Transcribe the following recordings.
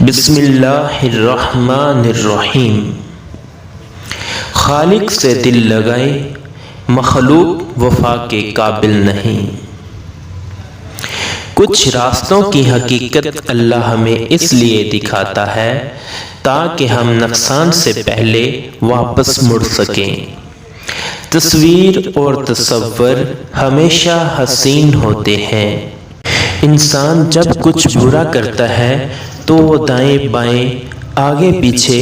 بسم اللہ الرحمن الرحیم۔ خالق سے دل لگائے، مخلوق وفا کے قابل نہیں۔ کچھ راستوں کی حقیقت اللہ ہمیں اس لیے دکھاتا ہے تاکہ ہم نقصان سے پہلے واپس مڑ سکیں۔ تصویر اور تصور ہمیشہ حسین ہوتے ہیں۔ انسان جب کچھ برا کرتا ہے تو وہ دائیں بائیں آگے پیچھے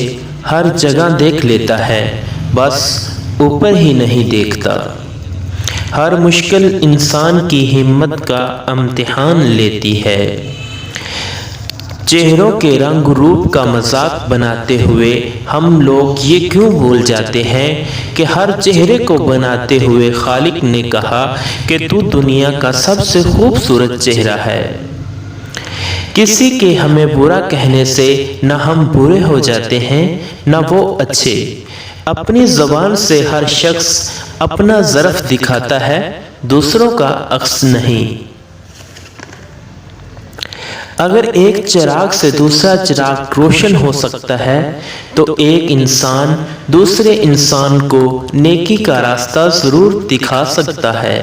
ہر جگہ دیکھ لیتا ہے، بس اوپر ہی نہیں دیکھتا۔ ہر مشکل انسان کی ہمت کا امتحان لیتی ہے۔ چہروں کے رنگ روپ کا مذاق بناتے ہوئے ہم لوگ یہ کیوں بھول جاتے ہیں کہ ہر چہرے کو بناتے ہوئے خالق نے کہا کہ تو دنیا کا سب سے خوبصورت چہرہ ہے۔ کسی کے ہمیں برا کہنے سے نہ ہم برے ہو جاتے ہیں نہ وہ اچھے۔ اپنی زبان سے ہر شخص اپنا ظرف دکھاتا ہے، دوسروں کا عکس نہیں۔ اگر ایک چراغ سے دوسرا چراغ روشن ہو سکتا ہے تو ایک انسان دوسرے انسان کو نیکی کا راستہ ضرور دکھا سکتا ہے۔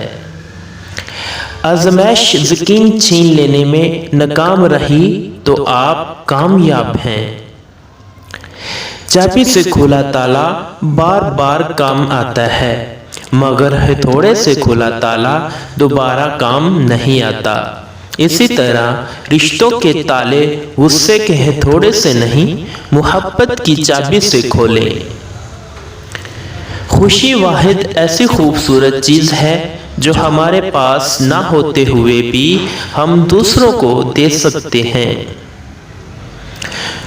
آزمائش یقین چھین لینے میں ناکام رہی تو آپ کامیاب ہیں۔ چابی سے کھلا تالا بار بار کام آتا ہے، مگر ہتھوڑے سے کھلا تالا دوبارہ کام نہیں آتا۔ اسی طرح رشتوں کے تالے غصے کے ہتھوڑے سے نہیں، محبت کی چابی سے کھولے۔ خوشی واحد ایسی خوبصورت چیز ہے جو ہمارے پاس نہ ہوتے ہوئے بھی ہم دوسروں کو دے سکتے ہیں۔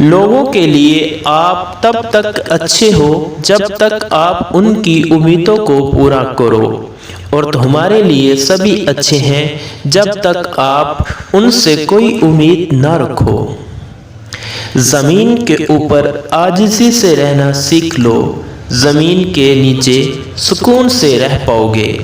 لوگوں کے لیے آپ تب تک اچھے ہو جب تک آپ ان کی امیدوں کو پورا کرو، اور تمہارے لیے سبھی اچھے ہیں جب تک آپ ان سے کوئی امید نہ رکھو۔ زمین کے اوپر عاجزی سے رہنا سیکھ لو، زمین کے نیچے سکون سے رہ پاؤ گے۔